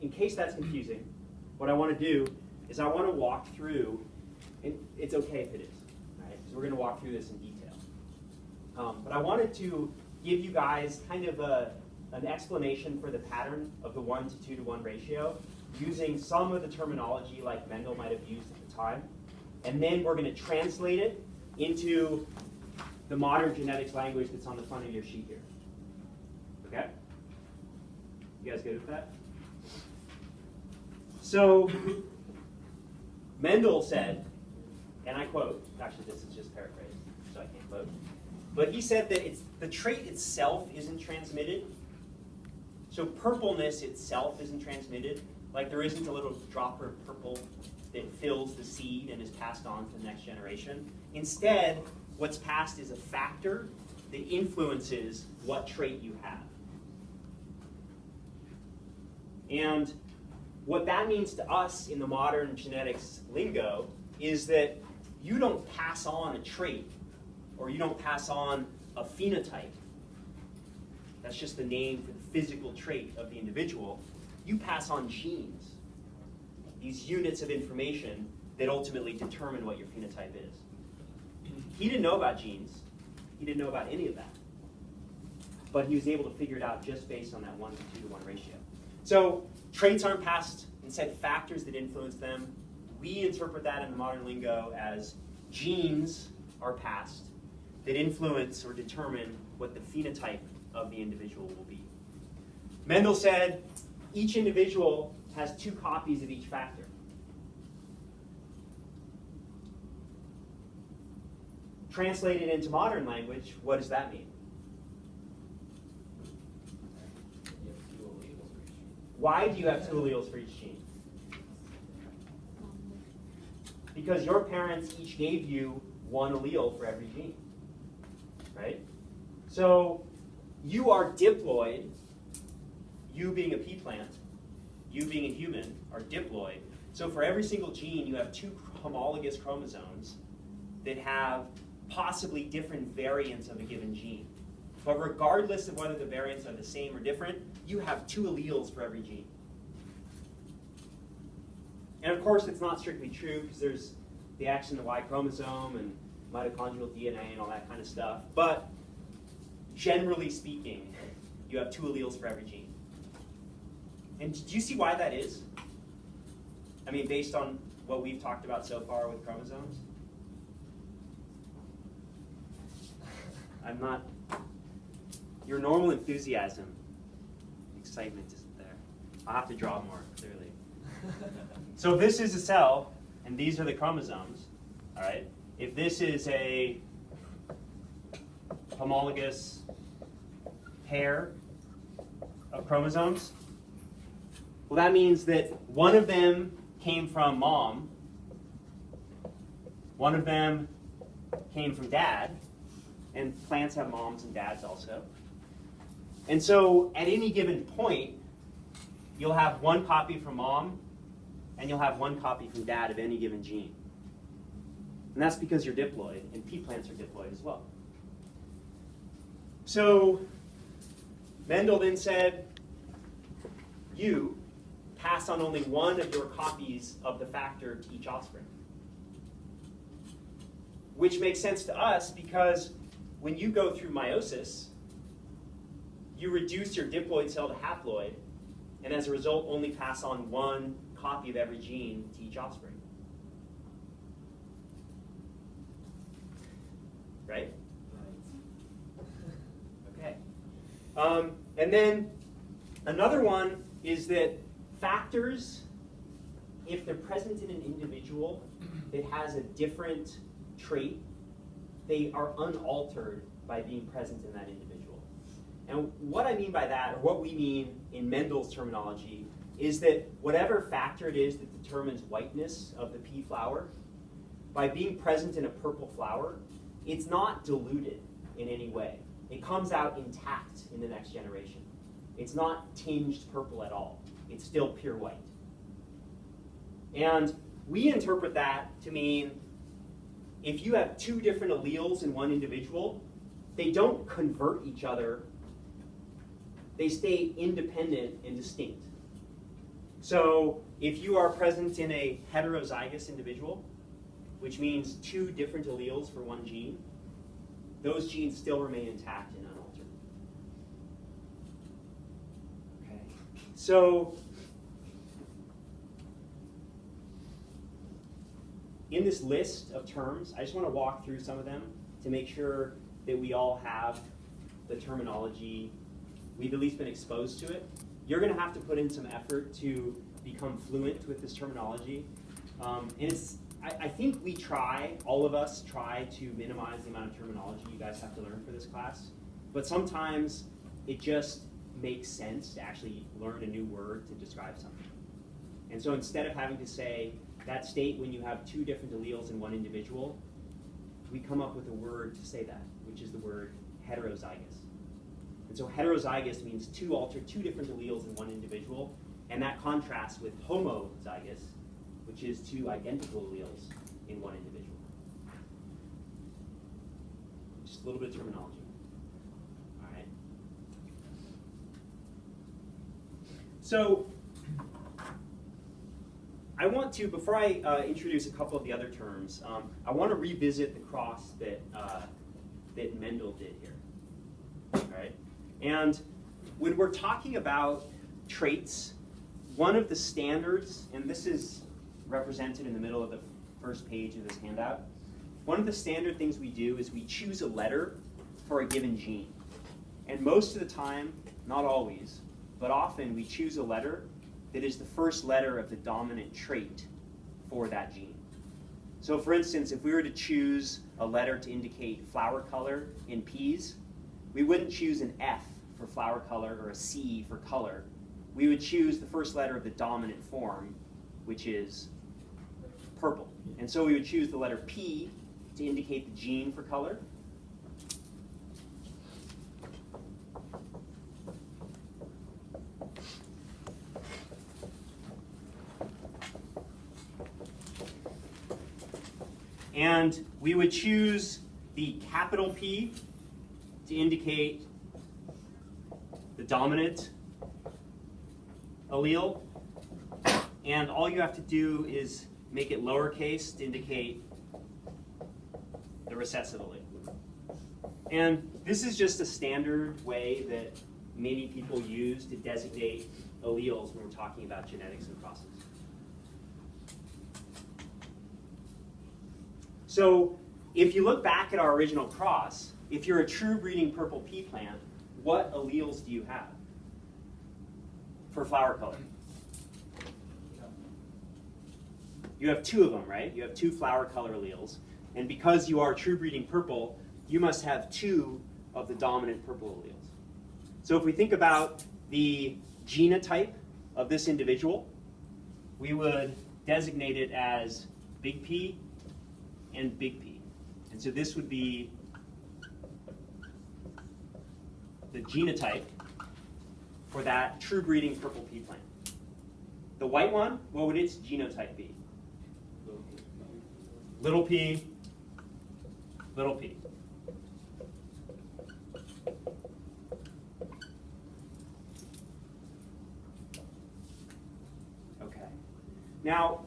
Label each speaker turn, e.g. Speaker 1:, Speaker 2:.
Speaker 1: in case that's confusing, what I want to do is I want to walk through, and it's okay if it is, right? Because we're going to walk through this in detail. But I wanted to give you guys kind of an explanation for the pattern of the 1 to 2 to 1 ratio using some of the terminology like Mendel might have used at the time. And then we're going to translate it into the modern genetics language that's on the front of your sheet here. Okay? You guys good with that? So, Mendel said, and I quote, actually this is just paraphrased, so I can't quote, but he said that the trait itself isn't transmitted. So purpleness itself isn't transmitted. Like there isn't a little dropper of purple that fills the seed and is passed on to the next generation. Instead, what's passed is a factor that influences what trait you have. And what that means to us in the modern genetics lingo is that you don't pass on a trait or you don't pass on a phenotype. That's just the name for the physical trait of the individual. You pass on genes, these units of information that ultimately determine what your phenotype is. He didn't know about genes. He didn't know about any of that. But he was able to figure it out just based on that 1 to 2 to 1 ratio. So traits aren't passed, instead factors that influence them. We interpret that in the modern lingo as genes are passed that influence or determine what the phenotype of the individual will be. Mendel said each individual has 2 copies of each factor. Translated into modern language, what does that mean? Why do you have 2 alleles for each gene? Because your parents each gave you 1 allele for every gene, right? So you are diploid, you being a pea plant, you being a human are diploid. So for every single gene, you have 2 homologous chromosomes that have possibly different variants of a given gene. But regardless of whether the variants are the same or different, you have 2 alleles for every gene. And of course, it's not strictly true because there's the X and the Y chromosome and mitochondrial DNA and all that kind of stuff. But generally speaking, you have 2 alleles for every gene. And do you see why that is? I mean, based on what we've talked about so far with chromosomes? I'm not, your normal enthusiasm, excitement isn't there. I'll have to draw more, clearly. So if this is a cell, and these are the chromosomes, all right? If this is a homologous pair of chromosomes, well, that means that one of them came from mom, one of them came from dad, and plants have moms and dads also. And so at any given point, you'll have 1 copy from mom, and you'll have 1 copy from dad of any given gene. And that's because you're diploid, and pea plants are diploid as well. So Mendel then said, you pass on only 1 of your copies of the factor to each offspring. Which makes sense to us because when you go through meiosis, you reduce your diploid cell to haploid, and as a result only pass on 1 copy of every gene to each offspring. Right? Okay. And then another one is that factors, if they're present in an individual that has a different trait, they are unaltered by being present in that individual. And what I mean by that, or what we mean in Mendel's terminology, is that whatever factor it is that determines whiteness of the pea flower, by being present in a purple flower, it's not diluted in any way. It comes out intact in the next generation. It's not tinged purple at all. It's still pure white. And we interpret that to mean if you have 2 different alleles in one individual, they don't convert each other. They stay independent and distinct. So if you are present in a heterozygous individual, which means two different alleles for one gene, those genes still remain intact and unaltered. Okay. So in this list of terms, I just want to walk through some of them to make sure that we all have the terminology, we've at least been exposed to it. You're going to have to put in some effort to become fluent with this terminology. I think we all of us try to minimize the amount of terminology you guys have to learn for this class. But sometimes it just makes sense to actually learn a new word to describe something. And so instead of having to say that state when you have two different alleles in one individual, we come up with a word to say that, which is the word heterozygous. And so heterozygous means two different alleles in one individual, and that contrasts with homozygous, which is two identical alleles in one individual. Just a little bit of terminology. All right. So I want to, before I introduce a couple of the other terms, I want to revisit the cross that Mendel did here. All right. And when we're talking about traits, one of the standards, and this is represented in the middle of the first page of this handout, one of the standard things we do is we choose a letter for a given gene. And most of the time, not always, but often we choose a letter that is the first letter of the dominant trait for that gene. So for instance, if we were to choose a letter to indicate flower color in peas, we wouldn't choose an F for flower color or a C for color. We would choose the first letter of the dominant form, which is purple. And so we would choose the letter P to indicate the gene for color. And we would choose the capital P to indicate the dominant allele. And all you have to do is make it lowercase to indicate the recessive allele. And this is just a standard way that many people use to designate alleles when we're talking about genetics and crosses. So if you look back at our original cross, if you're a true breeding purple pea plant, what alleles do you have for flower color? You have two of them, right? You have two flower color alleles. And because you are true breeding purple, you must have two of the dominant purple alleles. So if we think about the genotype of this individual, we would designate it as big P and big P. And so this would be the genotype for that true breeding purple pea plant. The white one, what would its genotype be? Little p, little p. Okay. Now,